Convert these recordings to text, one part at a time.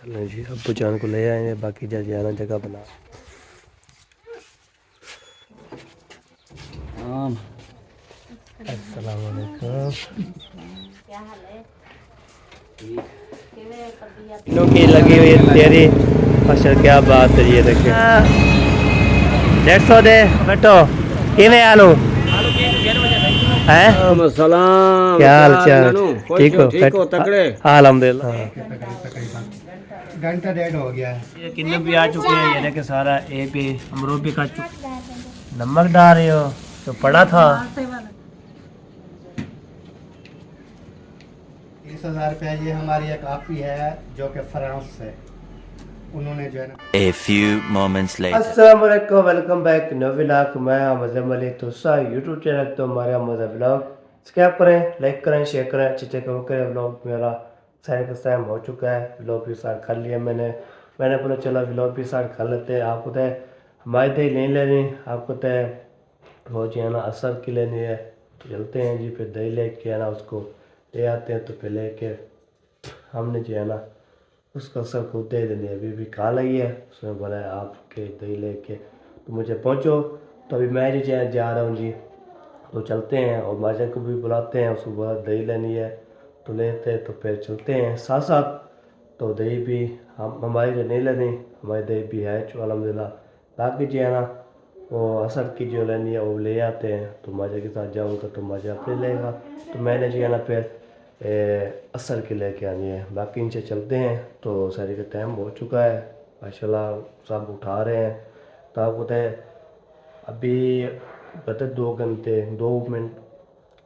चलें जी, अब्बू जान को ले आए हैं, बाकी जा जाना जगह बना। अस्सलाम वालेकुम। क्या हाल है? तीनों की लगी हुई है तैयारी। अच्छा क्या बात है, ये देखिए 150 दे बैठो किवें आलू हैं। सलाम क्या हाल क्या हाल चाल, नानू ठीक हो? ठीक हो तकड़े अल्हम्दुलिल्लाह। घंटा डेढ़ हो गया है। ये किन्नू भी आ चुके हैं, ये देखे सारा ए भी अमरूद भी खा चुके। नमक डाल रहे हो तो पड़ा था 30,000 रुपया। ये हमारी एक आपी है जो कि फ्रांस से, उन्होंने जो है ना। A few moments later. अस्सलाम वालेकुम, वेलकम बैक न्यू व्लॉग। मैं मज़हब अली तो सा यूट्यूब चैनल तो हमारा मज़हब व्लॉग सब्सक्राइब करें, लाइक करें, शेयर करें, अच्छे अच्छे कमेंट करें। व्लॉग मेरा सारे का टाइम हो चुका है, व्लॉग भी स्टार्ट कर लिया मैंने बोला चला व्लॉग भी स्टार्ट कर लेते हैं। आपको तो हमारी दही नहीं लेनी, आपको तो वो जो है ना असर की लेनी है। तो चलते हैं जी, फिर दही लेके है ना उसको ले आते हैं। तो फिर लेके हमने जो है ना उसका सब को दे देनी है। अभी भी कहा लगी है, उसमें बोला है आपके दही लेके तो मुझे पहुंचो। तो अभी मैं जी जा रहा हूँ जी, तो चलते हैं। और माजा को भी बुलाते हैं, उसको बोला दही लेनी है तो लेते हैं। तो फिर चलते हैं साथ साथ। तो दही भी हम हमारी जो नहीं लेनी, हमारी दही भी है जो अल्हम्दुलिल्लाह। बाकी जो है ना वो असर की जो लेनी है वो ले आते हैं। तो माजा के साथ जाऊँगा तो माजा अपने लेगा। तो मैंने जो है ना फिर असर के लेके आनी है। बाकी इनसे चलते हैं। तो सारी का टाइम हो चुका है, माशाल्लाह सब उठा रहे हैं। तो आपको तो अभी बता 2 घंटे 2 मिनट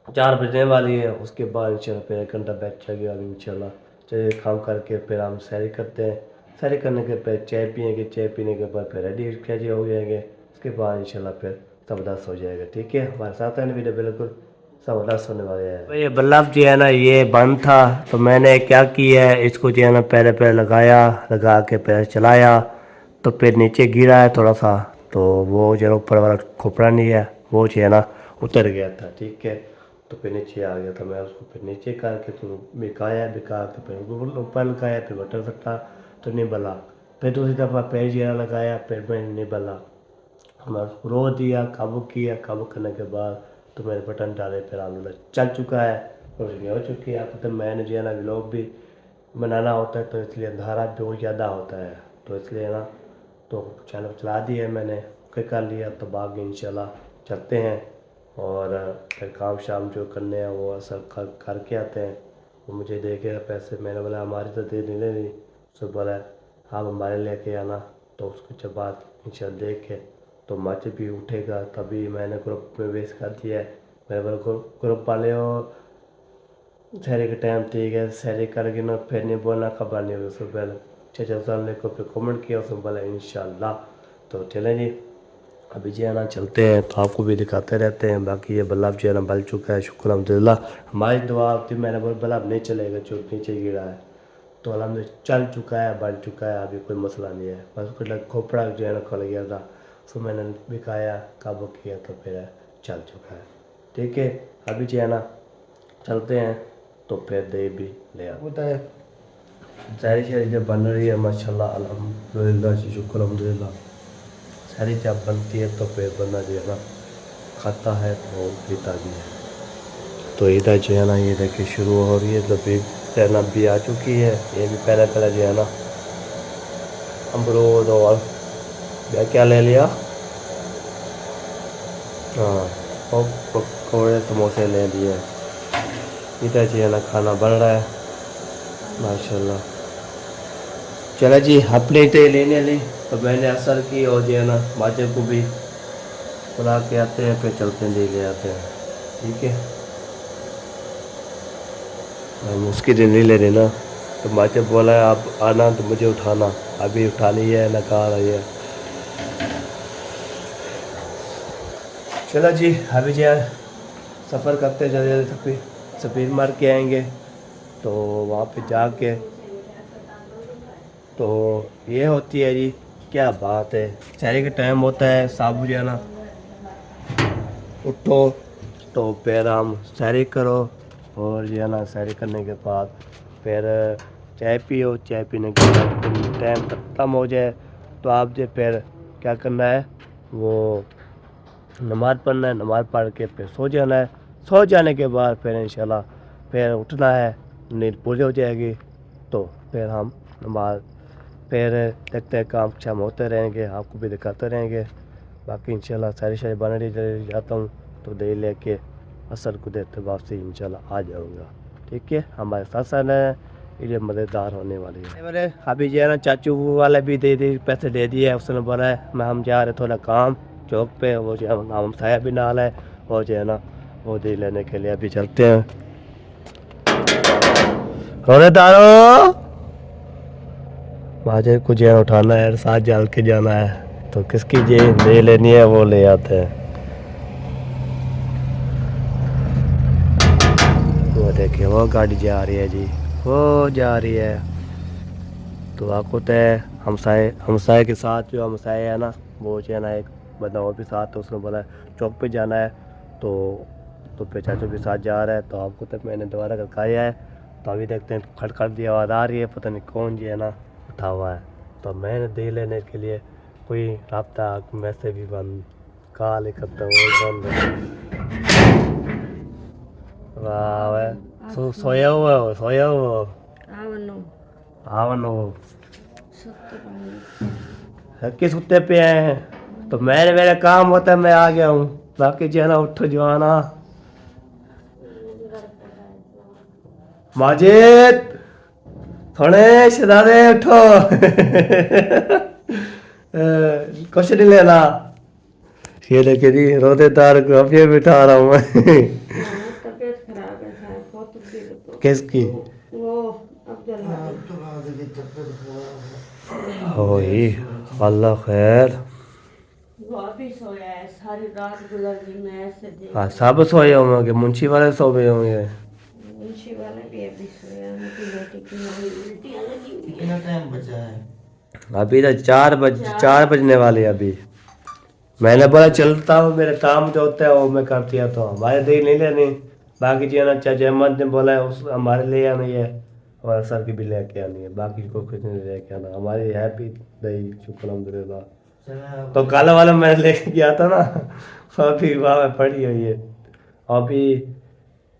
4 बजने वाली है। उसके बाद इंशाल्लाह फिर 1 घंटा बैठ जाएगा अभी इंशाल्लाह। चलिए काम करके फिर हम सैरी करते हैं। सैरी करने के बाद चाय पियेंगे, चाय पीने के बाद फिर रेडी कैसे हो जाएंगे। उसके बाद इंशाल्लाह फिर ज़बरदस्त हो जाएगा। ठीक है, हमारे साथ है वीडियो बिल्कुल ज़बरदस्त होने वाले हैं। तो ये बल्ब जो है ना ये बंद था, तो मैंने क्या किया है इसको जो है ना पहले लगाया, लगा के पैर चलाया तो फिर नीचे गिरा है थोड़ा सा। तो वो जो है ऊपर वाला खोपड़ा नहीं है वो जो है ना उतर गया था। ठीक है, तो फिर नीचे आ गया था। मैं उसको फिर नीचे करके तो बिका के फिर ऊपर लगाया, फिर बटन फटा तो नहीं बला। फिर दूसरी दफ़ा पैर जो है लगाया, फिर मैं नहीं बला। मैं उसको रो दिया, काबू किया, काबू करने के बाद तो मेरे बटन डाले, फिर आलू चल चुका है, रोशनी हो चुकी है। आपको तो मैंने जो है ना व्लॉग भी बनाना होता है तो इसलिए अंधारा बहुत ज़्यादा होता है, तो इसलिए ना तो चैनल चला दिया मैंने, ओके कर लिया। तो बाकी इंशाल्लाह चलते हैं और फिर काम शाम जो करने हैं वो सब करके आते हैं। वो मुझे देखेगा पैसे, मैंने बोला हमारी तो दे नहीं लेनी। सब बोला आप हमारे लेके आना। तो उसके जब बात इंशाल्लाह देख के तो मच भी उठेगा, तभी मैंने ग्रुप में वेस्ट कर दिया है। मेरे बोला ग्रुप वाले हो शहरी के टाइम ठीक है, शहरी करके ना फिर नहीं बोलना खबर नहीं होगी। उससे पहले चचा को फिर कमेंट किया, उसने बोला इंशाल्लाह। तो चलें जी, अभी जो है ना चलते हैं, तो आपको भी दिखाते रहते हैं। बाकी ये बल्ब जो है ना बल चुका है, शुक्र अल्हम्दुलिल्लाह। हमारी दुआ थी, मैंने बोला बल्ब नहीं चलेगा जो नीचे गिरा है, तो अल्हम्दुलिल्लाह चल चुका है, बल चुका है, अभी कोई मसला नहीं है। बस उसका खोपड़ा जो है ना खुल गया था, उसको मैंने बिकाया, काबू किया, तो फिर चल चुका है। ठीक है, अभी जो है ना चलते हैं। तो फिर दे भी ले होता है। सारी शहरी जब बन रही है माशाल्लाह अल्हम्दुलिल्लाह जी, शुक्र अल्हम्दुलिल्लाह। सारी जब बनती है तो फिर बंदा जो है ना खाता है तो पीता भी है। तो इधर जो है ना ये देखिए शुरू हो रही है, तो फिर जैनब भी आ चुकी है। ये भी पहले पहले जो है ना अमरूद और क्या ले लिया, हाँ और पकौड़े समोसे ले लिए। इधर जो है ना खाना बन रहा है माशाल्लाह। चला जी, अपने तो लेने ली तो मैंने असर की, और जो है ना माजे को भी बुला के आते हैं, फिर चलते हैं, दे ले आते हैं। ठीक है, मुश्किल नहीं ले रही ना, तो माचे बोला है आप आना तो मुझे उठाना, अभी उठानी है ना कहा रही है। चलो जी, अभी जो है सफ़र करते जल्दी सफ़ीर मार के आएंगे। तो वहाँ पे जाके तो ये होती है जी, क्या बात है, शहरी का टाइम होता है, साबु जो है ना उठो तो फिर हम सैरी करो, और जो है ना सैरी करने के बाद फिर चाय पियो, चाय पीने के बाद टाइम ख़त्म हो जाए तो आप जो फिर क्या करना है, वो नमाज़ पढ़ना है, नमाज़ पढ़ के फिर सो जाना है। सो जाने के बाद फिर इंशाल्लाह फिर उठना है, नींद पूरी हो जाएगी तो फिर हम नमाज फिर देखते हैं, काम शाम होते रहेंगे, आपको भी दिखाते रहेंगे। बाकी इंशाल्लाह सारी शारी बन रही जाता हूँ तो दे लेके असर को देते वापसी इंशाल्लाह आ जाऊँगा। ठीक है, हमारे साथ साथ है, ये मज़ेदार होने वाली है। मेरे अभी जो है ना चाचू वाले भी दे पैसे दे दिए, उसने बोला है मैं हम जा रहे थोड़ा काम चौक पे, वो जो है हम साया भी नाल है, वो जो है ना वो दे लेने के लिए अभी चलते हैं। रोनेदारो माजे को जो है उठाना है, साथ जाल के जाना है तो किसकी जे दे लेनी है वो ले आते हैं। वो देखिए वो गाड़ी जा रही है जी, वो जा रही है। तो आपको तय हमसाए के साथ जो हमसाए है ना, वो जो है ना एक बंदा वो भी साथ, तो उसने बोला चौक पे जाना है तो पे चाचू भी साथ जा रहा है। तो आपको तक मैंने दोबारा करकाया है, तो अभी देखते हैं खटखट की आवाज़ आ रही है, पता नहीं कौन जी है ना उठा हुआ है। तो मैंने दे लेने के लिए कोई रब्ता मैसेज भी बंद, कॉल ही करता हूँ बंद। वाह सोया हुआ हो, सोया हुआ हो। आवनो किस कुत्ते पे हैं, तो मेरे काम होता है, मैं आ गया हूँ। बाकी जो है ना उठो जवाना माजिद थोड़े शहजादे उठो। कुछ नहीं लेना, ये देखे जी रोतेदार को अभी बिठा रहा हूँ मैं। तबीयत खराब है शायद, बहुत तकलीफ है। किसकी? वो ओही अल्लाह खैर। वो अभी सोया है, सारी रात गुजर गई, मैं ऐसे देख हाँ सब सोए होंगे, मुंशी वाले सो गए होंगे। मुंशी वाला भी अभी सोया, उनकी बेटी की उल्टियाँ लगी हुई है। कितना टाइम बचा है? अभी तो 4 बजने वाले हैं अभी। मैंने बोला चलता हूँ, मेरा काम जो होता है वो मैं करती आता हूँ, हमारे दही नहीं लेनी। बाकी जो है ना चाचा अहमद ने बोला है उस हमारे ले आनी है और सर की भी लेके आनी है, बाकी को कुछ नहीं लेके आना, हमारी है भी दही शुक्र अल्हम्दुलिल्लाह। तो काला वाला मैंने लेके गया था ना, अभी वहाँ में पड़ी हुई है। अभी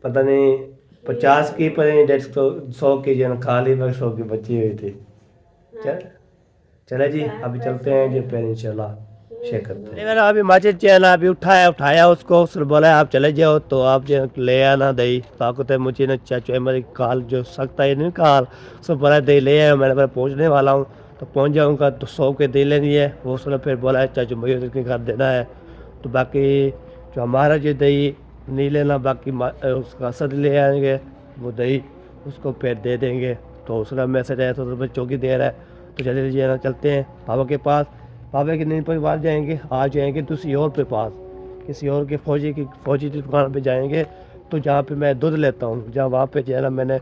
पता नहीं 50 की पता नहीं 100 की जो है ना खाली में 100 की बची हुई थी। चले जी अभी चलते हैं जी, फिर इंशाल्लाह शेयर करते हैं। मेरा अभी माचिद जो है ना अभी उठाया उसको, उसने बोला आप चले जाओ तो आप जो ले आना दही। ताकत है मुझे ना चाचू मेरी काल जो सकता है नहीं काल, उसने बोला दही ले आया, मैंने पहुँचने वाला हूँ तो पहुँच जाऊँगा तो 100 के दही लेनी है। वो उसने फिर बोला चाचू मुझे उसके घर देना है, तो बाकी जो हमारा जो दही नहीं लेना, बाकी उसका असद ले आएंगे वो दही, उसको फिर दे देंगे। तो उसका मैसेज आया तो चौकी दे रहा है, तो चले जाना चलते हैं पापा के पास। पापा के नहीं परिवार जाएंगे, आज जाएंगे किसी और के पास, किसी और के फौजी की दुकान पे जाएंगे, तो जहाँ पे मैं दूध लेता हूँ, जहाँ वहाँ पे जो है ना मैंने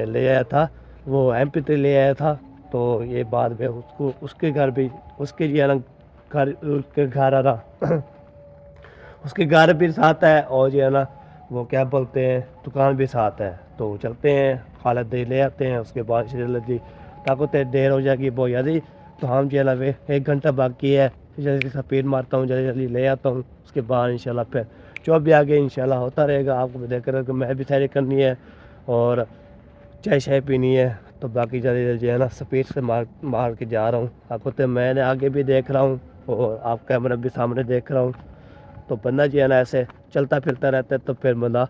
ले आया था, वो MP3 ले आया था। तो ये बाद में उसको उसके घर भी उसके जो है ना उसके घर आ रहा उसके घर भी साथ है, और जो है ना वो क्या बोलते हैं दुकान भी साथ है। तो चलते हैं खालत दे ले आते हैं, उसके बाद जल्दी ताकत देर हो जाएगी बहुत ज़्यादा। तो हम जो है ना वे 1 घंटा बाकी है, जल्दी स्पीड मारता हूँ, जल्दी ले आता हूँ। उसके बाद इंशाल्लाह फिर जो भी आगे इंशाल्लाह होता रहेगा, आपको भी देख कर मैं भी तैयारी करनी है और चाय पीनी है। तो बाकी जल्दी जो है ना स्पीड से मार के जा रहा हूँ। आपको तो मैंने आगे भी देख रहा हूँ और आप कैमरा भी सामने देख रहा हूँ। तो बंदा जो है ना ऐसे चलता फिरता रहता है तो फिर बंदा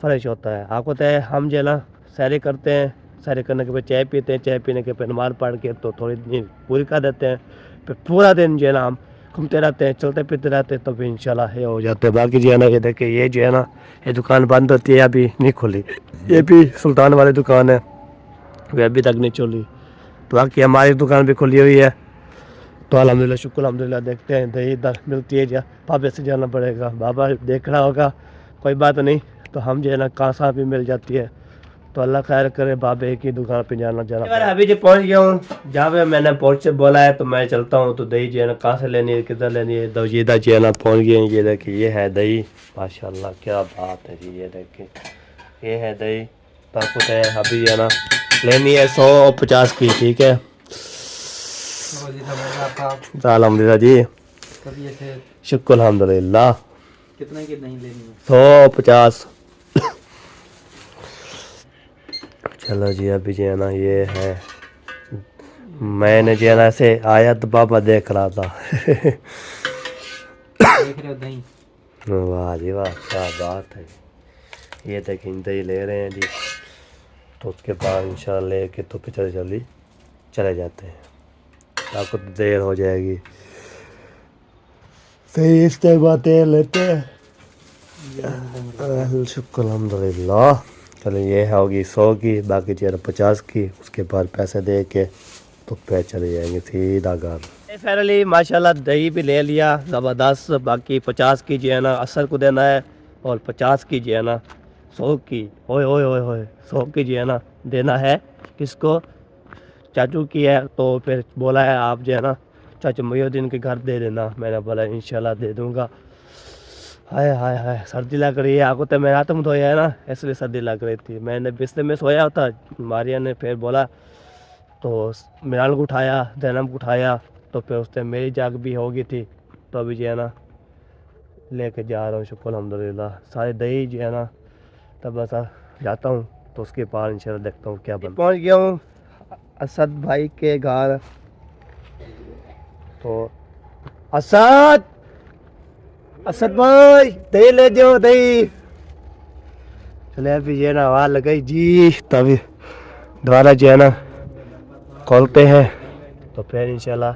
फ्रेश होता है। आपको तो हम जो है ना सैरी करते हैं, सैरी करने के बाद चाय पीते हैं, चाय पीने के बाद नमाज़ पढ़ के तो थोड़ी नींद पूरी कर देते हैं। फिर पूरा दिन जो है ना हम घूमते रहते हैं, चलते फिरते रहते हैं, तो फिर इंशाल्लाह ये हो जाते हैं। बाकी जो है ना ये देखिए ये जो है ना ये दुकान बंद होती है, अभी नहीं खुली, ये भी सुल्तान वाली दुकान है, वे अभी तक नहीं चली। तो बाकी हमारी दुकान भी खुली हुई है। तो अल्हम्दुलिल्लाह शुक्र अल्हम्दुलिल्लाह, देखते हैं दही इधर मिलती है या बाबे से जाना पड़ेगा, बाबा देख रहा होगा कोई बात नहीं। तो हम जो है ना कांसा भी मिल जाती है, तो अल्लाह खैर करे, बाबे की दुकान पे जाना अभी जो पहुंच गया हूँ जहाँ पे मैंने पहुँच से बोला है, तो मैं चलता हूँ। तो दही जो है ना कहाँ से लेनी है, किधर लेनी है, तो ये जो है ना पहुँच गए। ये देखिए ये है दही, माशाल्लाह क्या बात है जी, ये देखिए ये है दही। तो आपको है अभी जो है ना लेनी है 150 की, ठीक है। अल्हम्दुलिल्लाह जी, शुक्र अल्हम्दुलिल्लाह। कितने की नहीं लेनी है? 150। चलो जी, अभी जो है ना ये है, मैंने जो है ना ऐसे आया तो बाबा देख रहा था। देख रहे हो दही? वाह जी वाह, क्या बात है। ये देखें दही ले रहे हैं जी, तो उसके बाद इंशाल्लाह लेके तो फिर जल्दी चले जाते हैं, आपको तो देर हो जाएगी। सही, इस टाइम तेल लेते हैं। शुक्र अल्हम्दुलिल्लाह। चलो ये होगी 100 की, बाकी जो है 50 की, उसके बाद पैसे दे के तो पे चले जाएंगे सीधा घर। फाइनली माशाल्लाह दही भी ले लिया ज़बरदस्त। बाकी 50 की जो है ना असर को देना है, और 50 की जो है ना 100 की, ओए ओए ओए ओए 100 की जो है ना देना है किसको, चाचू की है। तो फिर बोला है आप जो है ना चाचू मुहिउद्दीन के घर दे देना। मैंने बोला इंशाल्लाह दे दूँगा। हाय हाय हाय, सर्दी लग रही है आपको, तो मैं हाथ मुँह धोया है ना, इसलिए सर्दी लग रही थी। मैंने बिस्तर में सोया था, मारिया ने फिर बोला, तो मिरान को उठाया, जैनब को उठाया, तो फिर उससे मेरी जाग भी हो गई थी। तो अभी जो है ना लेके जा रहा हूँ, शुक्र अल्हम्दुलिल्लाह। सारे दही जो है ना तब बस जाता हूँ, तो उसके बाद इंशाल्लाह देखता हूँ क्या बन। पहुँच गया हूँ असद भाई के घर। तो असद, असद भाई दही ले जाओ, दही। चले अभी जो है ना आवाज़ लगाई जी, तभी दोबारा जो है ना खोलते हैं, तो फिर इंशाल्लाह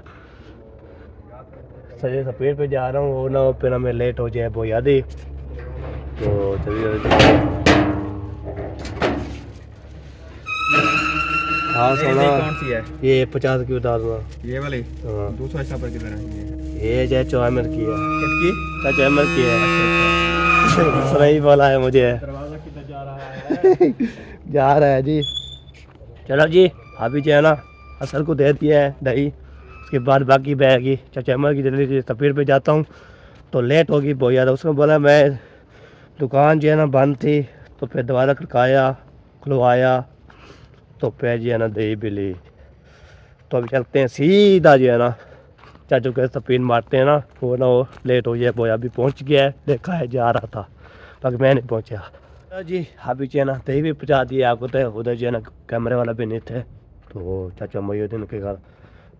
सजे सपेट पे जा रहा हूँ, वो ना हो फिर हमें लेट हो जाए वो याद ही। तो हाँ सोना, कौन सी है? ये 50 की उतार दूँगा। ये वाली हाँ 200 ऐसा पर कितना है? ये जय चौमर की है, किसकी? चाचा अहमद की है। सही बोला है मुझे। दरवाजा किधर जा रहा है? जा रहा है जी। चलो जी, अभी जो है ना असर को दे दिया है दही, उसके बाद बाकी बैगी चाचा अहमद की जल्दी सफ़ीर पे जाता हूँ, तो लेट होगी बहुत ज़्यादा। उसने बोला मैं दुकान जो है ना बंद थी, तो फिर दोबारा खड़काया, खुलवाया, तो फिर जो है ना दही भी ली। तो अभी चलते हैं सीधा जो है ना चाचू के सफीन मारते हैं ना, वो ना वो लेट हो जाए। वो अभी पहुंच गया है, देखा है जा रहा था, बाकी मैं नहीं पहुंचा। तो जी अभी जो है ना दही भी पहुँचा दिए आपको, तो उधर जो है ना कैमरे वाला भी नहीं थे, तो वो चाचा मुहिउद्दीन के घर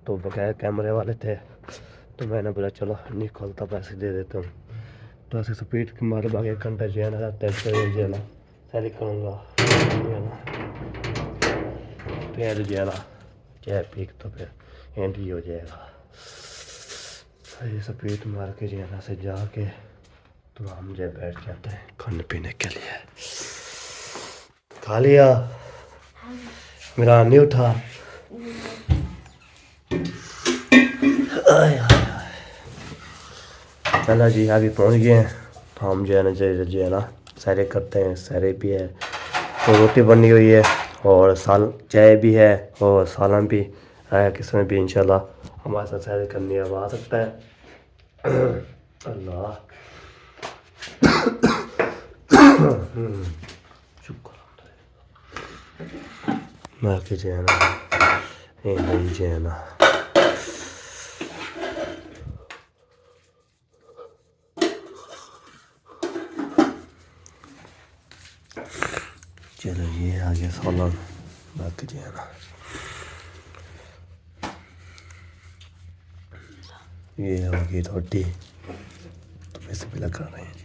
तो बगैर कैमरे वाले थे, तो मैंने बोला चलो नहीं खोलता, पैसे दे देता हूँ। तो ऐसे स्पीड के मारे बाकी 1 घंटा जो है ना जो है ना सैली करूँगा फिर जो है ना चाय पी तो फिर एंट्री हो जाएगा। ये स्पीड मार के जो है ना से जाके तो हम जो बैठ जाते हैं खाने पीने के लिए। खा लिया? मेरा नहीं उठा। चलो जी अभी पहुंच गए हैं, तो हम जो है ना सैरे करते हैं। सैरे भी है, तो रोटी बनी हुई है, और चाय भी है, और सालन भी है। किसमें भी इंशाल्लाह हमारे साथ सैरे करनी है, अब आ सकता है। अल्लाह शुक्र बाकी जो है ना नहीं जो है ना चलो ये आ गया सालन। बाकी जो है ना ये होगी रोटी, तो वैसे भी लगा रहे हैं जी।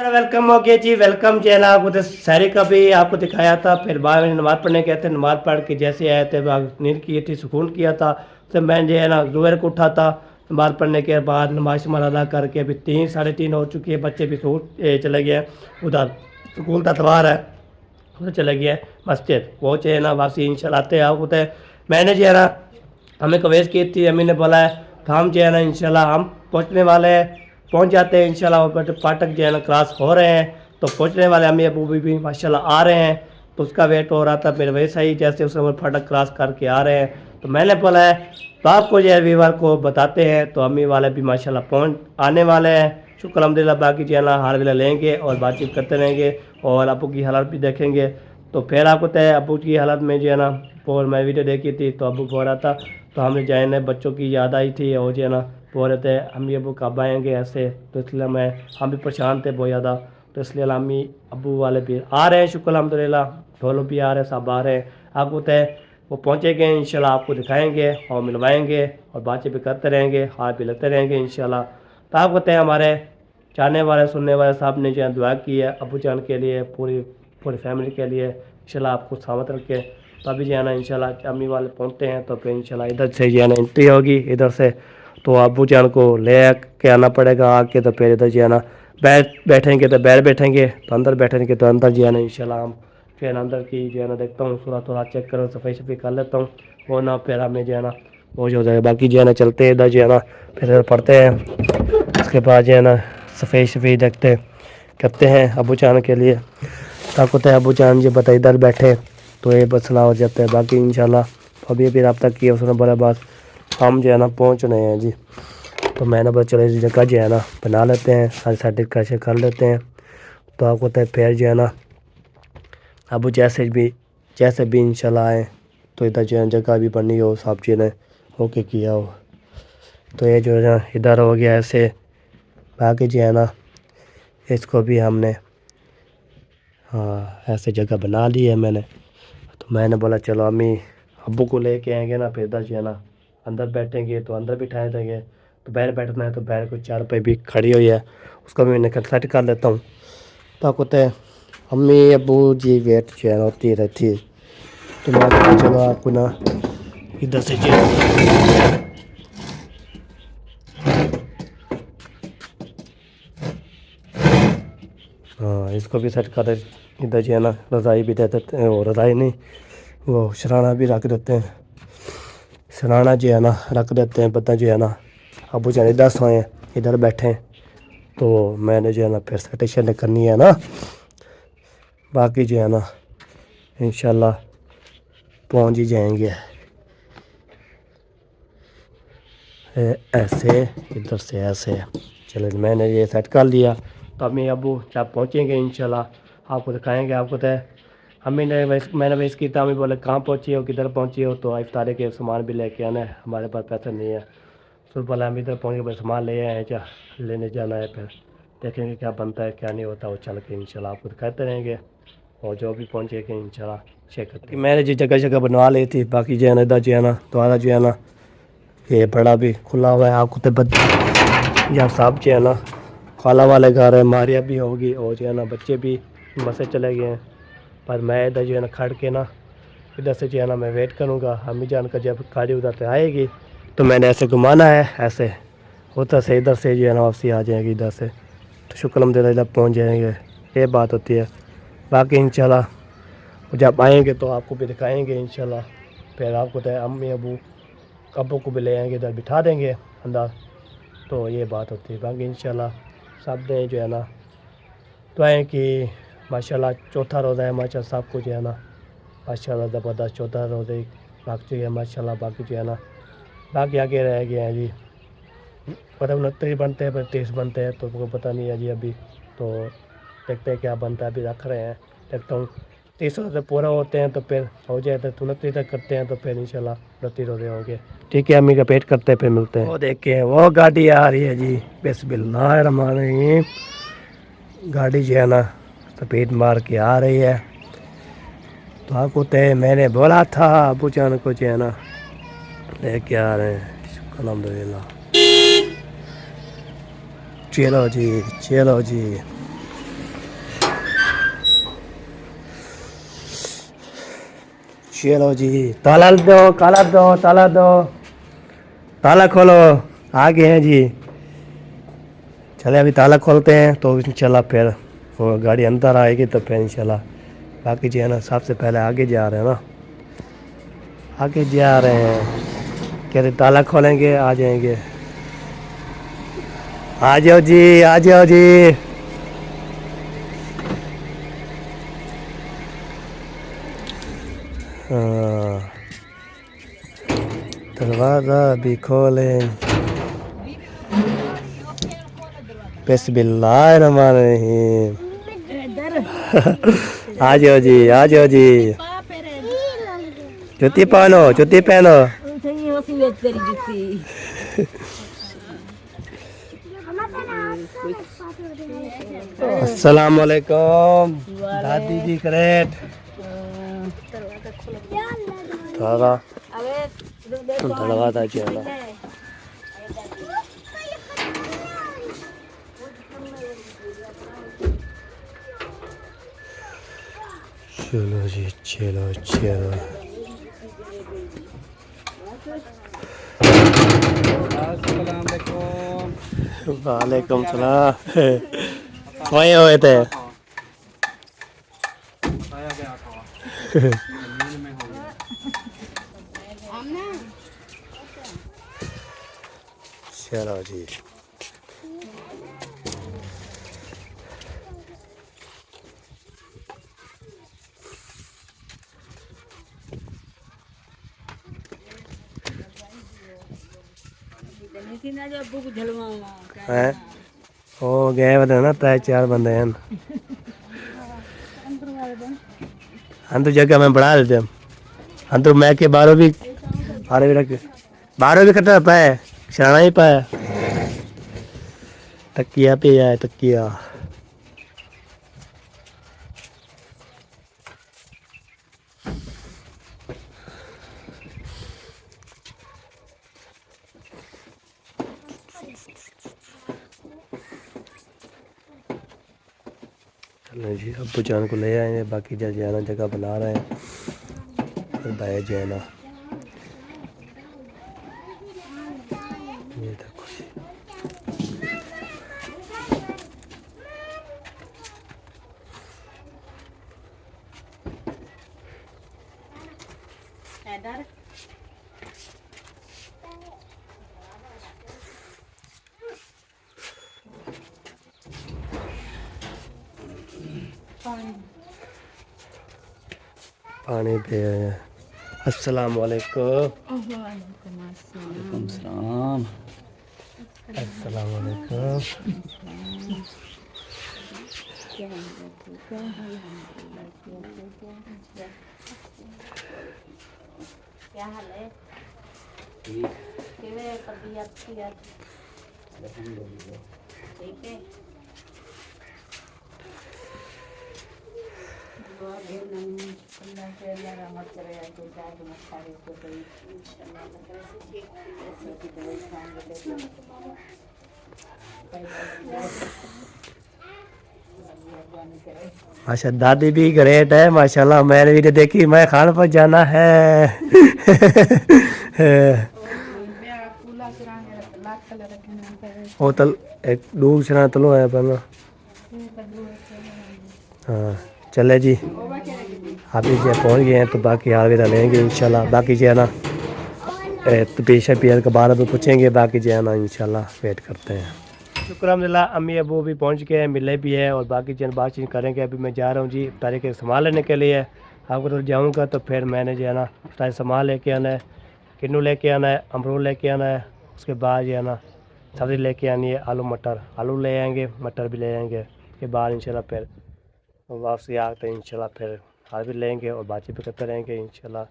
वेलकम हो गया जी, वेलकम जो है ना आपको तो सारी का भी आपको दिखाया था। फिर बाद में नमाज़ पढ़ने गए थे, नमाज़ पढ़ के जैसे आए थे नींद की थी, सुकून किया था। तो मैं जो है ना ज़ुहर को उठा था, नमाज़ पढ़ने के बाद नमाज शमाज अदा करके अभी 3 साढ़े 3 हो चुकी है। बच्चे भी चले गए उधर, स्कूल का इतवार है, उधर चले गए मस्जिद। वो जो है ना वापसी इंशाल्लाह आते आपको तो मैंने जो है ना हमें कवेश की थी, अम्मी ने बोला है तो हम जो है ना इंशाल्लाह हम पहुँचने वाले हैं, पहुँच जाते हैं इंशाल्लाह। फाटक जो है ना क्रॉस हो रहे हैं तो पहुँचने वाले अम्मी अबू भी माशाल्लाह आ रहे हैं। तो उसका वेट हो रहा था, फिर वैसा ही जैसे उस समय फाटक क्रॉस करके आ रहे हैं तो मैंने बोला है तो आपको जो है वीवर को बताते हैं। तो अम्मी वाले भी माशाल्लाह पहुँच आने वाले हैं, शुक्र अल्हम्दुलिल्लाह। बाकी जो है ना हाल वेला लेंगे और बातचीत करते रहेंगे और अबू की हालत भी देखेंगे। तो फिर आपको तय अबू की हालत में जो है ना और मैं वीडियो देखी थी तो अबू बोल रहा था तो हमने जाने बच्चों की याद आई थी और जो है ना बोल रहे थे अम्मी अबू कब आएँगे ऐसे। तो इसलिए हम भी परेशान थे बहुत ज़्यादा। तो इसलिए अम्मी अबू वाले भी आ रहे हैं, शुक्र अल्हम्दुलिल्लाह। ढोलो भी आ रहे हैं, सब आ रहे हैं। आपको तय वो पहुँचेंगे इंशाल्लाह, आपको दिखाएंगे और मिलवाएंगे और बातचीत भी करते रहेंगे, हाथ भी लगते रहेंगे इंशाल्लाह। तो आपको तय हमारे चाहने वाले सुनने वाले साहब ने जो है दुआ की है अबू जान के लिए, पूरी फैमिली के लिए। इंशाल्लाह आपको सलामत रखे। तो अभी जो है ना इंशाल्लाह अम्मी वाले पहुँचते हैं तो फिर इंशाल्लाह इधर से जो है ना एंट्री होगी इधर से। तो अबू जान को ले के आना पड़ेगा आके। तो फिर इधर जो है ना बैठेंगे तो बाहर बैठेंगे, तो अंदर बैठेंगे तो अंदर जो है ना इंशाल्लाह हम फिर अंदर की जो है ना देखता हूँ, थोड़ा चेक करो, सफाई शफाई कर लेता हूँ वो ना फिर हमें जो है ना वो हो जाएगा। बाकी जो है ना चलते हैं इधर जो है ना फिर पढ़ते हैं, उसके बाद जो है ना सफाई शफाई देखते करते हैं अबू जान के लिए। ताकत है अबू जान जी बता इधर बैठे तो ये मसला हो जाता है। बाकी इंशाल्लाह अभी रब्ता किया उसने बोला बस हम जो है ना पहुँच रहे हैं जी। तो मैंने बोला चलो इस जगह जो है ना बना लेते हैं, सारी साइड कैसे कर लेते हैं। तो आपको तय फिर जो है ना अबू जैसे भी इंशाल्लाह आए तो इधर जो है जगह भी बनी हो, सब चीज़ें होके किया हो। तो ये जो है ना इधर हो गया ऐसे। बाकी जो है ना इसको भी हमने हाँ ऐसे जगह बना ली है मैंने। तो मैंने बोला चलो अम्मी अब्बू को लेके आएंगे ना, फिर इधर जो है ना अंदर बैठेंगे तो अंदर बिठाए देंगे। तो बाहर बैठना है तो बाहर कुछ 4 पे भी खड़ी हुई है, उसका भी मैंने सेट कर लेता हूँ। तो आपको तय अम्मी अब्बू जी वेट जो है ना होती रहती है। तो मैं चलो आपको ना इधर से हाँ इसको भी सेट कर दे। इधर जो है ना रज़ाई भी दे देते हैं, और रज़ाई नहीं वो शराना भी रख देते हैं। शराना जो है ना रख देते हैं, पता जो है ना अबू जान इधर सोए इधर बैठे। तो मैंने जो है ना फिर सेटिंग करनी है ना। बाकी जो है ना इंशाल्लाह पहुँच ही जाएंगे ऐसे इधर से ऐसे। चलो मैंने ये सेट कर लिया। तो अम्मी अबू जब पहुँचेंगे इंशाल्लाह आपको दिखाएंगे। आपको तो अम्मी ने मैंने वेस्ट की था, अम्मी बोले कहाँ पहुँची हो किधर पहुँची हो। तो इफ्तारी के सामान भी लेके आना है, हमारे पास पैसा नहीं है। तो बोला हम इधर पहुँच के सामान ले आए हैं, लेने जाना है। फिर देखेंगे क्या बनता है क्या नहीं होता, वो चल के इंशाल्लाह आपको दिखाते रहेंगे और जो भी पहुँचेंगे इंशाल्लाह चेक करते। मैंने जो जगह बनवा ली थी, बाकी जो है ना इधर जो है ना दोबारा जो है ना ये बड़ा भी खुला हुआ है। आपको तो यहाँ साहब जो है ना खाला वाले घर है, मारिया भी होगी और जो है ना बच्चे भी बसे चले गए हैं। पर मैं इधर जो है ना खड़ के ना इधर से जो है ना मैं वेट करूँगा। अम्मी जान का जब गाड़ी उधर से आएगी तो मैंने ऐसे घुमाना है, ऐसे उधर से इधर से जो है ना वापसी आ जाएगी इधर से। तो शुक्र अल्हम्दुलिल्लाह इधर पहुँच जाएंगे, ये बात होती है। बाकी इंशाल्लाह जब आएंगे तो आपको भी दिखाएंगे इंशाल्लाह। फिर आपको तो अम्मी अबू को भी ले आएंगे, इधर बिठा देंगे अंदर। तो ये बात होती है। बाकी इंशाल्लाह सब ने जो है ना दुआएं कि माशाल्लाह चौथा रोज़ा है माशाल्लाह सबको जो है ना माशाल्लाह ज़बरदस्त चौथा रोज़े लग चुके हैं माशाल्लाह। बाकी जो है ना बाकी आगे रह गए हैं जी, मतलब 29 बनते हैं, 30 बनते हैं तो को पता नहीं है जी अभी। तो देखते हैं क्या बनता है, अभी रख रहे हैं। देखता हूँ 30 रोज़े पूरा होते हैं तो फिर हो जाए तो 29 तक करते हैं तो फिर इंशाल्लाह 29 रोज़े होंगे। ठीक है अम्मी का पेट करते हैं फिर मिलते हैं। वो देखें वो गाड़ी आ रही है जी, बिस्मिल्लाहिर्रहमानिर्रहीम। गाड़ी जो है ना स्पीड मार के आ रही है। तो आपको तय मैंने बोला था अबू जान को जो है ना लेके आ रहे हैं। अल्हम्दुलिल्लाह। चलो जी चलो जी। चलो जी ताला दो ताला दो ताला दो ताला खोलो। आगे हैं जी। चले अभी ताला खोलते हैं तो इंशाल्लाह फिर वो गाड़ी अंदर आएगी तो फिर इंशाल्लाह बाकी जो है ना सबसे पहले आगे जा रहे हैं ना आगे जा रहे हैं। कहते ताला खोलेंगे आ जाएंगे। आ जाओ जी आ जाओ जी। हाँ, दरवाज़ा भी खोलें। बिस्मिल्लाहिर्रहमानिर्रहीम। आ जाओ जी आ जाओ जी। जूती पहनो जूती पहनो। अस्सलाम वालेकुम दादी जी करेट। थारा दरवाज़ा जो है ना चलो जी चलो चलो। वालेकुम सलाम। खोए हुए थे। आया गया था नींद में हो गया। चलो जी। हैं हो गए बंदे ना 3-4 बंदे हैं। हम तो जगह में बढ़ा लेते हम तो मैं के बाहरों भी रख बाहरों भी खतरा पाए शराना ही पाया तकिया पे आए तकिया। चलो जी अब्बू जान को ले आए हैं बाकी जाना जगह बना रहे हैं और भाई जो है ना ये देखो जी। पानी पे आए हैं। अस्सलाम वालेकुम। वालेकुम सलाम। अस्सलाम वालेकुम। क्या हाल है? ठीक ठीक है। माशा दादी भी ग्रेट है माशाल्लाह। मैंने भी देखी मैं खान पर जाना है। होटल एक दूसरा तलो है पर हाँ चले जी अभी जो पहुँच गए हैं तो बाकी आलविदा लेंगे इंशाल्लाह। बाकी जो है ना तो पेशा पियर के बारे में पूछेंगे बाकी जो है ना इंशाल्लाह वेट करते हैं। शुक्र अल्हम्दुलिल्लाह अम्मी अबू भी पहुंच गए हैं मिले भी है और बाकी जन बातचीत करेंगे। अभी मैं जा रहा हूं जी इफ्तारी के सामान लेने के लिए। आपको तो जाऊंगा तो फिर मैंने जो है ना इफ्तारी सामान लेके आना है। किन्नू लेके आना है अमरूद लेके आना है। उसके बाद जो है ना सब्ज़ी लेके आनी है आलू मटर आलू ले आएंगे मटर भी ले आएंगे। उसके बाद इंशाल्लाह फिर वापसी आते हैं इंशाल्लाह फिर हार भी लेंगे और बातचीत भी करते रहेंगे इंशाल्लाह।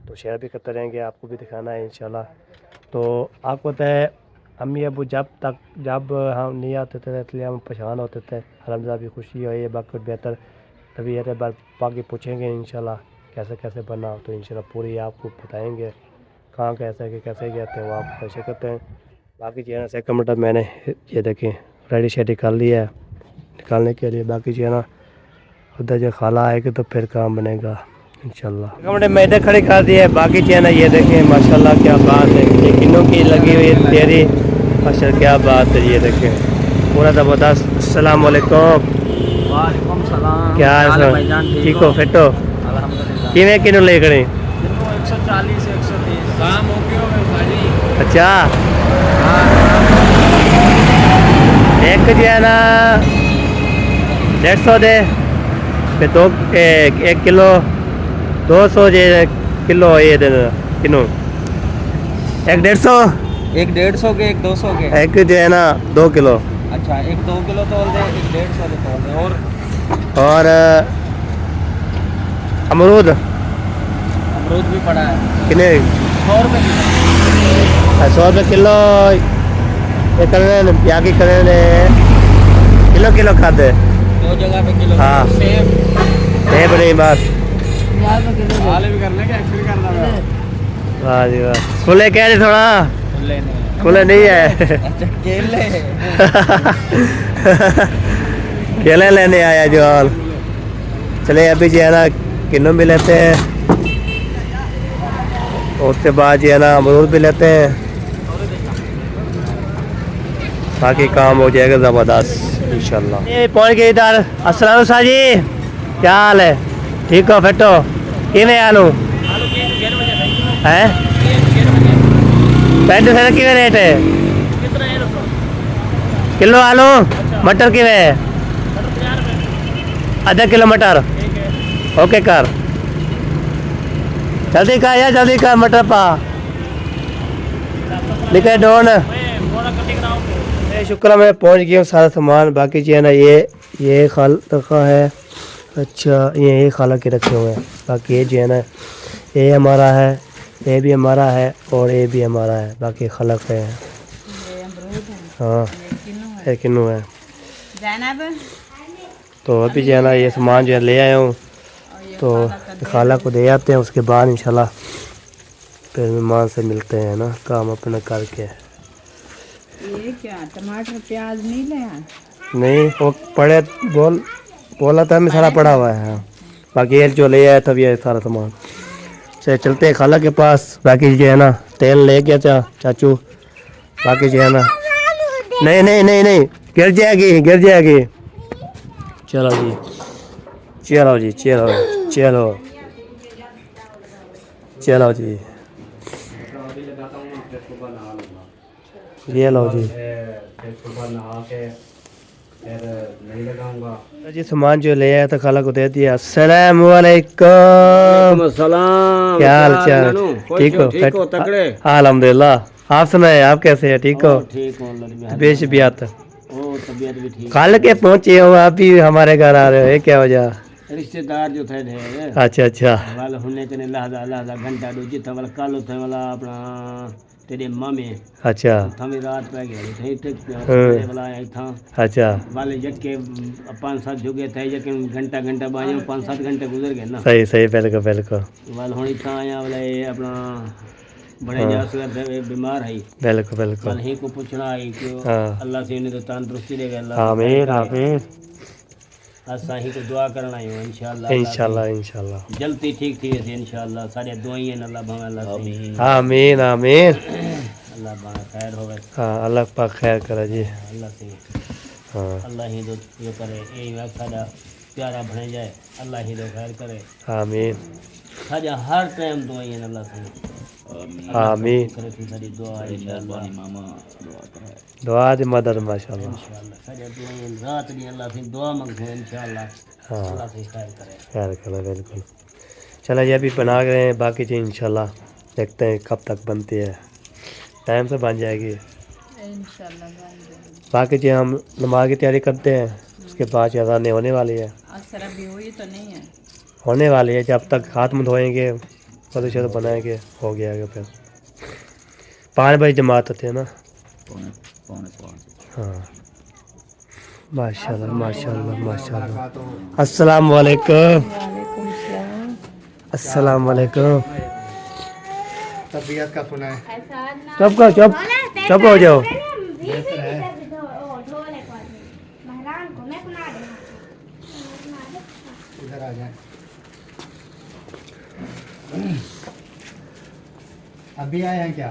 तो शेयर भी करते रहेंगे आपको भी दिखाना है इंशाल्लाह। तो आपको पता है अम्मी अबू जब हम नहीं आते थे इसलिए हम परेशान होते थे। अलहमदिल्ला भी खुशी हुई है बाकी बेहतर तबीयत है बाकी पूछेंगे इंशाल्लाह। कैसे कैसे बना, तो इंशाल्लाह पूरी आपको बताएंगे कहाँ कैसे गए थे वो आप कैसे करते हैं। बाकी जो है ना सेकंड मटर मैंने ये देखें रेडी शेडी कर लिया है निकालने के लिए। बाकी जो है ना उधर जो खाला आएगी तो फिर काम बनेगा इंशाल्लाह। सेकंड मैं इधर खड़ी कर दी है। बाकी जो है ना ये देखें माशाल्लाह क्या बात है, ये किन्नों की लगी हुई है तेरी माशाल्लाह क्या बात है। ये देखें पूरा ज़बरदस्त। अस्सलाम वालेकुम। वालेकुम सलाम। क्या हाल है भाईजान? ठीक हो फिट हो? अल्हम्दुलिल्लाह। किमें किन्नों ले खड़े? 140 130 काम हो गया है भाई। अच्छा एक जो है ना 150 दे फिर दो एक किलो 200 जे किलो ये देना किनो एक 150 एक 150 के एक 200 के। एक जो है ना 2 किलो अच्छा एक 2 किलो तोल दे, एक 150 के तोल दे। और अमरूद अमरूद भी पड़ा है कितने 100 रुपये किलो। 100 रुपये किलो। ये करने क्या की करने किलो किलो खाते 2 जगह पे किलो। हाँ। सेब ये बड़ी बात। हाल भी करने के एक्चुअली करना है। वाह जी वाह। खुले कह रहे थोड़ा खुले नहीं। खुले नहीं है। अच्छा केले। केले लेने आया जो हाल। चले अभी जो है ना किन्नू भी लेते हैं और उसके बाद जो है ना अमरूद भी लेते हैं। बाकी काम हो जाएगा ज़बरदस्त इंशाल्लाह। ये पहुँच गए इधर। अस्सलाम शाह जी क्या हाल है? ठीक हो फिट हो? किमें आलू है 65 किमें रेट है किलो आलू? मटर किमें है? आधा किलो मटर ओके कर जल्दी कर यार जल्दी कर मटर पा लिखे डोन। शुक्र मैं पहुंच गया हूँ सारा सामान। बाकी जो है ना ये खाल रखा है। अच्छा ये खाला के रखे हुए हैं। बाकी ये जो है ना ये हमारा है, ये भी हमारा है और ये भी हमारा है। बाकी खलक है। हाँ ये किन्नू है। तो अभी जो है ना ये सामान जो है ले आया हूँ तो खाला को दे आते हैं। उसके बाद इंशाल्लाह फिर मेहमान से मिलते हैं ना काम अपना करके। ये क्या टमाटर प्याज नहीं लाया? नहीं वो पड़े बोला था हमें सारा पड़ा हुआ है। बाकी ये जो ले आया तब ये सारा सामान से चलते हैं खाला के पास। बाकी जो है ना तेल ले गया चाचू। बाकी जो है ना नहीं नहीं नहीं नहीं गिर जाएगी। चलो जी चलो जी चलो चलो चलो जी ये लो जी। जी सामान जो ले आया था खाला को दे दिया। अस्सलाम वालेकुम। सलाम। क्या हाल चाल? ठीक हो? ठीक हो तकड़े? अल्हम्दुलिल्लाह। आप सुनाए आप कैसे हैं? ठीक हो? ठीक हो बेशबियात तबीयत भी ठीक। कल के पहुंचे हो आप भी हमारे घर आ रहे हो? ये क्या वजह? रिश्तेदार जो थे अच्छा अच्छा वाला होने के लहदा घंटा दो जितना वाला कल थे वाला अपना तेरे मामे अच्छा थमी रात पे गए थे हाँ। वाला आई था अच्छा वाले जट के 5-7 जुगे थे लेकिन घंटा बाजू 5-7 घंटे गुजर गए ना। सही बिल्कुल वाल होनी था आया वाला ये अपना बड़े जासगर थे बीमार है बिल्कुल वाल ही को पूछना है कि हाँ। अल्लाह से उन्हें तो तंदुरुस्ती देगा अल्लाह आमीन असा ही को दुआ करना है इंशाल्लाह जल्दी ठीक थी वैसे इंशाल्लाह सारे दुआएं हैं अल्लाह भागा अल्लाह से आमीन अल्लाह भागा खैर होवे। हाँ अल्लाह पाक खैर करे जी। अल्लाह से हाँ अल्लाह ही दो ये करे यही वक्त सादा प्यारा बने जाए अल्लाह ही दो खैर करे आमीन साजा हर टाइम दुआएं हैं अल्लाह से आमीन। करे थी सारी दुआ इंशाल्लाह दुआ दी मदद माशाल्लाह। इंशाल्लाह साजा दुआएं रात दी अल्लाह से दुआ मांगते हैं इंशाल्लाह हाँ अल्लाह से खैर करे। खैर करे बिल्कुल। चलो ये भी बना रहे हैं। बाकी चीज़ इंशाल्लाह देखते हैं कब तक बनती है। टाइम से बन जाएगी बाकी चीज़ हम नमाज की तैयारी करते हैं। उसके बाद अज़ान होने वाली है तो नहीं है होने वाली है। जब तक हाथ मुँह धोएंगे तो बनाएंगे हो गया फिर 5 बजे जमात होती है ना। हाँ माशाल्लाह। अस्सलाम वालेकुम। वालेकुम सलाम। अस्सलाम वालेकुम। तबीयत का सुना है। चुप करो, चुप चुप हो जाओ। बेहतर है। इधर आ जाए। अभी आए हैं क्या?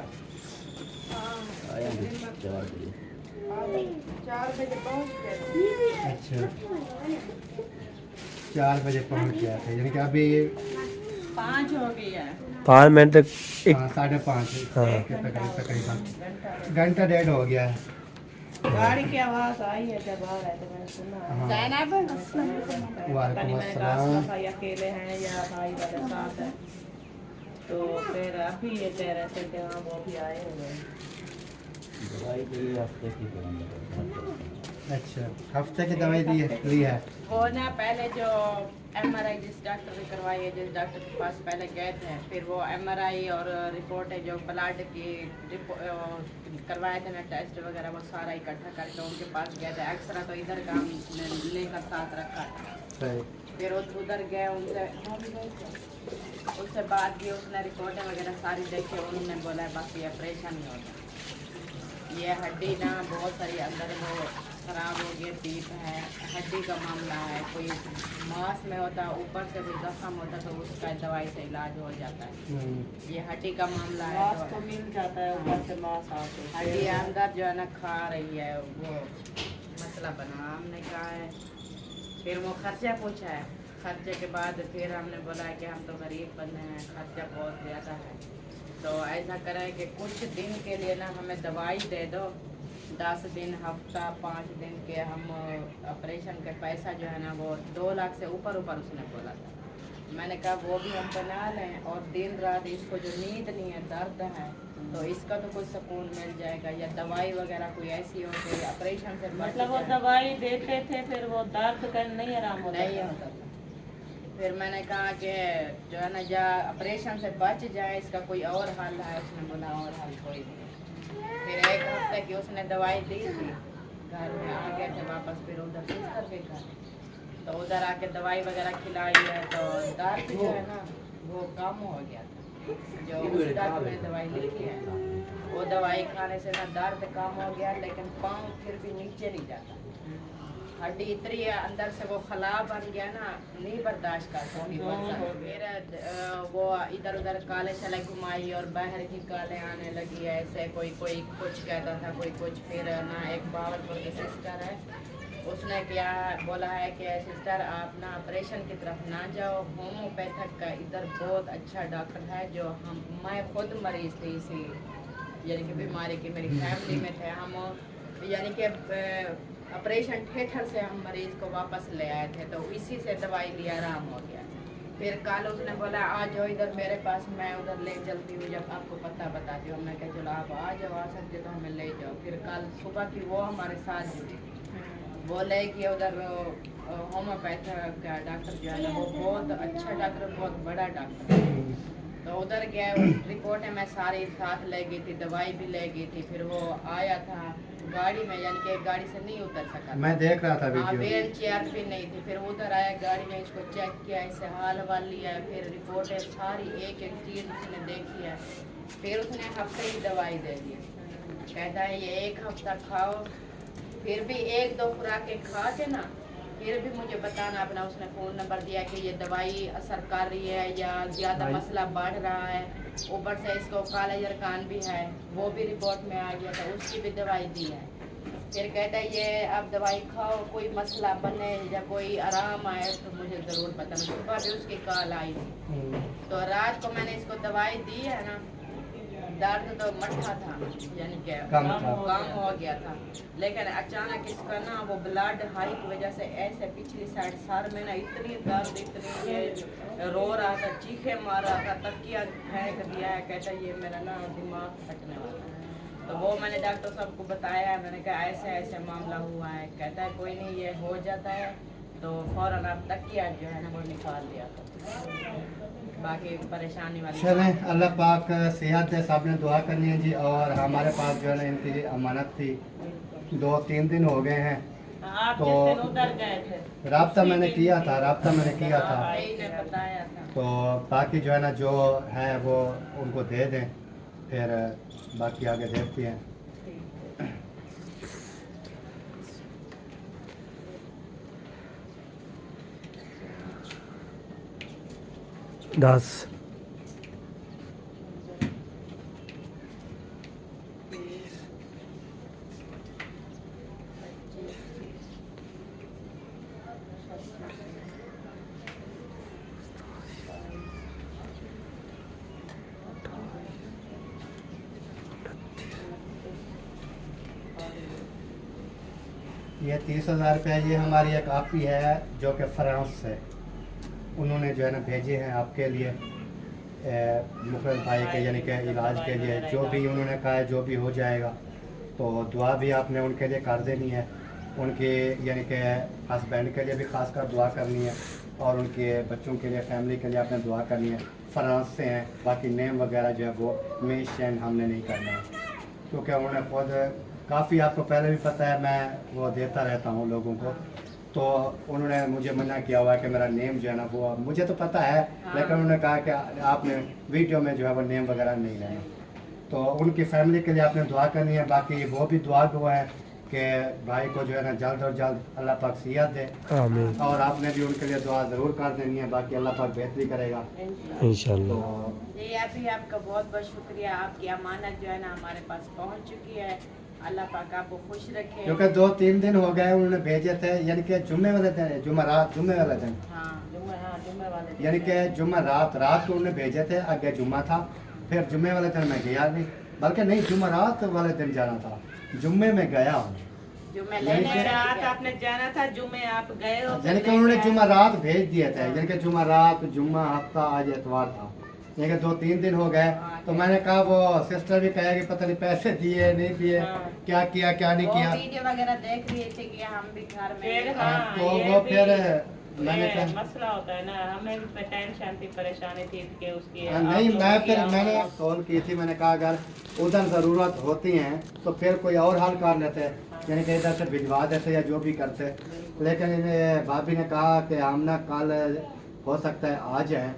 अच्छा, 4 बजे पहुंच गया था, यानी कि अभी 5 मिनट तक एक 5:30 हाँ। के तकरीबन घंटा डेढ़ हो गया है। गाड़ी की आवाज आई है जब आ रहे थे, मैंने सुना। हाँ। वालेकुम वालेकुम अस्सलाम। भाई अकेले हैं या भाई वाले साथ हैं, तो फिर अभी ये कह रहे थे कि हाँ वो भी आए हुए हैं। दवाई दी हफ्ते की अच्छा, हफ्ते की दवाई ली है। वो ना पहले जो MRI जिस डॉक्टर ने करवाई है, जिस डॉक्टर के पास पहले गए थे, फिर वो MRI और रिपोर्ट है जो ब्लड की करवाए थे ना, टेस्ट वगैरह वो सारा इकट्ठा करके उनके पास गए थे। एक्सरा तो इधर का हमने लेकर साथ रखा था। सही। फिर उधर गए उनसे, उससे बाद भी उसने रिपोर्टें वगैरह सारी देखी, उन्होंने बोला बस ये ऑपरेशन ही होता, ये हड्डी ना बहुत सारी अंदर वो खराब हो गई, डीप है, हड्डी का मामला है, कोई मांस में होता है, ऊपर से कोई जख्म होता तो उसका दवाई से इलाज हो जाता है। ये हड्डी का मामला है तो मिल जाता है, ऊपर से मांस आते, हड्डी अंदर जो है ना खा रही है, वो मसला बना। हमने कहा है, फिर वो खर्चा पूछा है, खर्चे के बाद फिर हमने बोला है कि हम तो गरीब बंदे हैं, खर्चा बहुत ज़्यादा है, तो ऐसा करें कि कुछ दिन के लिए ना हमें दवाई दे दो, 10 दिन, हफ्ता, 5 दिन के, हम ऑपरेशन के पैसा जो है ना वो 2 लाख से ऊपर उसने बोला था। मैंने कहा वो भी हम बना लें, और दिन रात इसको जो नींद नहीं है, दर्द है, तो इसका तो कोई सुकून मिल जाएगा, या दवाई वगैरह कोई ऐसी हो कि ऑपरेशन से मतलब वो दवाई देते थे, फिर वो दर्द का नहीं आराम होता था। फिर मैंने कहा कि जो है ना या ऑपरेशन से बच जाए, इसका कोई और हल है? उसने बोला और हल कोई नहीं। फिर 1 हफ्ते की उसने दवाई दी थी, घर में आ गए थे वापस, फिर उधर सिस्टर के घर, तो उधर आके दवाई वगैरह खिलाई है, तो दर्द जो है ना वो कम हो गया था, जो उस डॉक्टर ने दवाई लिखी है, वो दवाई खाने से ना दर्द कम हो गया, लेकिन पाँव फिर भी नीचे नहीं जाता, हड्डी इतनी अंदर से वो खला बन गया ना, नहीं बर्दाश्त कर सकती। फिर वो इधर उधर काले चले घुमाई और बाहर की काले आने लगी, ऐसे कोई कुछ कहता था, कोई कुछ। फिर ना एक बावलपुर की सिस्टर है, उसने क्या बोला है कि सिस्टर आप ना ऑपरेशन की तरफ ना जाओ, होम्योपैथिक का इधर बहुत अच्छा डॉक्टर है, जो मैं खुद मरीज थी इसी यानी कि बीमारी की, मेरी फैमिली में थे हम, यानी कि ऑपरेशन थिएटर से हम मरीज को वापस ले आए थे, तो इसी से दवाई लिया, आराम हो गया। फिर कल उसने बोला आ जाओ इधर मेरे पास, मैं उधर ले चलती हूँ, जब आपको पता बताती हूँ। मैं कहा चलो आप आ जाओ, आ सकते तो हमें ले जाओ। फिर कल सुबह की वो हमारे साथ जुड़ी, बोले कि उधर होम्योपैथ का डॉक्टर जो है ना वो बहुत अच्छा डॉक्टर, बहुत बड़ा डॉक्टर, तो उधर गए, रिपोर्टें मैं सारी साथ ले गई थी, दवाई भी ले गई थी। फिर वो आया था गाड़ी में, यानी कि गाड़ी से नहीं उतर सका, मैं देख रहा था वीडियो, वीडियो। व्हील चेयर भी नहीं थी। फिर उधर आया गाड़ी में, इसको चेक किया, इससे हाल वाल लिया, फिर रिपोर्टें सारी एक एक चीज़ उसने देखी है। फिर उसने हफ्ते की दवाई दे दी, कहता है ये 1 हफ्ता खाओ, फिर भी 1-2 खुराकें खा के ना फिर भी मुझे बताना अपना। उसने फ़ोन नंबर दिया कि ये दवाई असर कर रही है या ज़्यादा मसला बढ़ रहा है, ऊपर से इसको काला जरकान भी है, वो भी रिपोर्ट में आ गया था, उसकी भी दवाई दी है। फिर कहता है ये आप दवाई खाओ, कोई मसला बने या कोई आराम आए तो मुझे ज़रूर बताना। सुबह भी उसकी कॉल आई थी, तो रात को मैंने इसको दवाई दी है ना, दर्द तो मठा था, यानी कि कम हो गया था, लेकिन अचानक इसका ना वो ब्लड हाई की वजह से ऐसे पिछली साइड सर में ना इतनी दर्द, इतनी रो रहा था, चीखे मार रहा था, तकिया फेंक दिया है, कहता ये मेरा ना दिमाग फटने वाला है। तो वो मैंने डॉक्टर साहब को बताया है, मैंने कहा ऐसे ऐसे मामला हुआ है, कहता है कोई नहीं ये हो जाता है, तो फ़ौरन आप तकिया जो है ना वो निकाल दिया, बाकी परेशानी वाली। चलें, अल्लाह पाक सेहत दे, सब ने दुआ करनी है जी। और हमारे पास जो है ना इनकी अमानत थी, 2-3 दिन हो गए हैं, आप तो जिस दिन उधर गए थे राब्ता मैंने किया था भाई ने बताया था। तो बाकी जो है ना जो है वो उनको दे दें, फिर बाकी आगे देखते हैं। ठीक है। 10 ये 30,000 रुपया ये हमारी एक आपी है जो कि फ्रांस से उन्होंने जो है ना भेजे हैं आपके लिए मुखर भाई के यानी कि इलाज के लिए। जो भी उन्होंने कहा है जो भी हो जाएगा, तो दुआ भी आपने उनके लिए कर देनी है। उनके यानी कि हस्बैंड के लिए भी खासकर दुआ करनी है और उनके बच्चों के लिए, फैमिली के लिए आपने दुआ करनी है। फ्रांस से हैं, बाकी नेम वगैरह जो है वो मेंशन हमने नहीं करना है, क्योंकि उन्होंने खुद काफ़ी, आपको पहले भी पता है, मैं वो देता रहता हूँ लोगों को। तो उन्होंने मुझे मना किया हुआ है कि मेरा नेम जो है ना वो, मुझे तो पता है लेकिन उन्होंने कहा कि आपने वीडियो में जो है वो नेम वगैरह नहीं लेना। तो उनकी फैमिली के लिए आपने दुआ करनी है। बाकी वो भी दुआ हुआ है कि भाई को जो है ना जल्द और जल्द अल्लाह पाक सेहत दे, आमीन और आपने भी उनके लिए दुआ ज़रूर कर देनी है। बाकी अल्लाह पाक बेहतरी करेगा इंशाल्लाह। तो जी अभी आपका बहुत बहुत शुक्रिया। आपकी अमानत जो है ना हमारे पास पहुंच चुकी है। अल्लाह पाक आपको खुश रखे। क्योंकि 2-3 दिन हो गए उन्होंने भेजे थे, यानी कि जुम्मे वाले दिन, जुम्मेरात, जुम्मे वाले दिन, हाँ जुम्मे वाले दिन। यानी कि जुम्मेरात रात को उन्होंने भेजे थे। आगे जुम्मा था, फिर जुम्मे वाले दिन मैं गया नहीं, बल्कि नहीं जुम्मेरात वाले दिन जाना था, जुम्मे में गया हूँ। जुम्मे यानी लेने कि- रात आपने जाना था, जुम्मे आप गए हो। यानी कि उन्होंने जुम्मेरात भेज दिए थे, यानी कि जुम्मेरात, जुम्मा, हफ्ता, आज एतवार था, यानी कि 2-3 दिन हो गए। तो मैंने कहा वो सिस्टर भी कहेगी पता नहीं पैसे दिए नहीं दिए, क्या किया क्या नहीं वो किया। वीडियो वगैरह देख रहे थे कि हम भी घर में। तो वो फिर मैंने कहा मसला होता है ना, हमें भी टेंशन थी, परेशानी थी कि उसकी। नहीं, मैं फिर मैंने कॉल की थी, मैंने कहा अगर उधर ज़रूरत होती हैं तो फिर कोई और हल कर लेते, यानी कि इधर से भिजवा देते या जो भी करते। लेकिन भाभी ने कहा कि हम ना कल हो सकता है आ जाएं,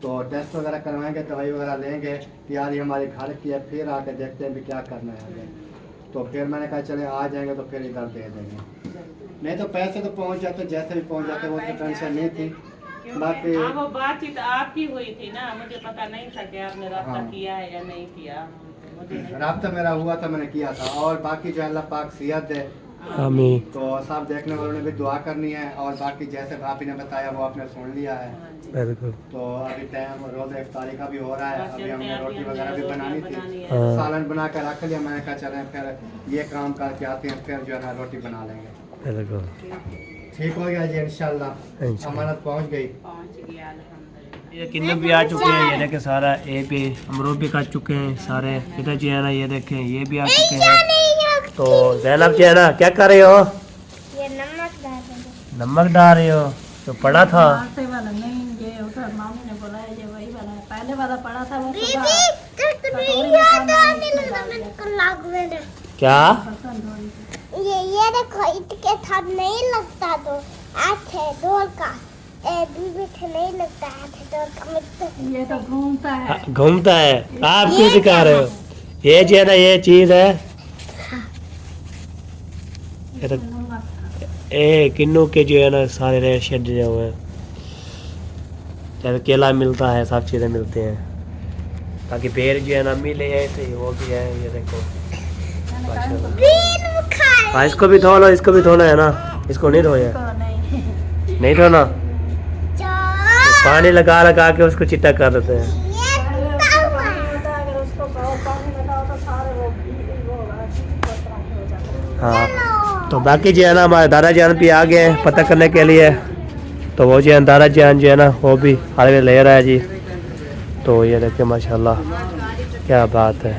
तो टेस्ट वगैरह करवाएंगे, दवाई वगैरह लेंगे कि यार ये हमारे घर की है, फिर आके देखते हैं भी क्या करना है आगे। तो फिर मैंने कहा चले आ जाएंगे तो फिर इधर दे देंगे। नहीं तो पैसे तो पहुंच जाते, जैसे भी पहुंच जाते, वो तो टेंशन नहीं थी। बाकी हाँ वो बातचीत आपकी हुई थी ना, मुझे पता नहीं था कि आपने रास्ता हाँ। किया है या नहीं किया। मुझे नहीं राब्ता मेरा हुआ था, मैंने किया था। और बाकी जो अल्लाह पाक सेहत दे, आमीन तो सब देखने वालों ने भी दुआ करनी है। और बाकी जैसे भाभी ने बताया वो आपने सुन लिया है। बिल्कुल। तो अभी टाइम रोज़ा इफ्तारी का भी हो रहा है, अभी हमने रोटी वगैरह भी बनानी थी, हाँ। सालन बना कर रख लिया। मैंने कहा चलें फिर ये काम करके आते हैं, फिर जो है ना रोटी बना लेंगे। बिल्कुल ठीक हो गया जी इंशाल्लाह, इंशाल्लाह। अमानत पहुंच गई। पहुंच गया अल्हम्दुलिल्लाह। ये किन्नू भी आ चुके हैं, ये देखें सारा ए पे अमरूद भी कट चुके हैं सारे। इधर जो है ना ये देखें ये भी आ चुके हैं। तो जैनब जो है ना क्या कर रहे हो? ये नमक डाल देंगे। नमक डाल रहे हो? तो पड़ा था आटे वाला नहीं, ये उधर मामी ने बुलाया, ये वही वाला है। पहले वाला पड़ा था वो बीबी सुबह कितनी याद आने लगा मेरे को लाग में। क्या? पसंद हो रही थी। ये देखो इतने था नहीं लगता, तो आठ है डोल का बीबी थे नहीं लगता है डोल का मतलब। ये तो घूमता है। हाँ, घूमता है। आप क्यों दिखा रहे हो? ये जो है ना ये चीज है, ये तो ए किन्नू के जो है ना सारे रेड शेड जो हुए हैं, जैसे केला मिलता है, सब चीज़ें मिलती हैं। ताकि पेड़ जो है ना मिले ऐसे वो भी है। ये देखो माशाल्लाह। बीन खाए हाँ इसको भी धो लो, इसको भी धोना है ना, इसको नहीं धोया, तो नहीं नहीं धोना, जो पानी लगा लगा के उसको चिट्टा कर देते हैं। ये पहले टूटा उसको हुआ पानी है। होता है, अगर उसको बहुत पानी लगाओ तो सारे वो हो जाते हैं। हाँ तो बाकी जो है ना हमारे दादा जान भी आ गए हैं पता करने के लिए। तो वो जो है दादा जान जो है ना वो भी हाल में ले रहा है जी। तो ये देखिए माशाल्लाह क्या बात है।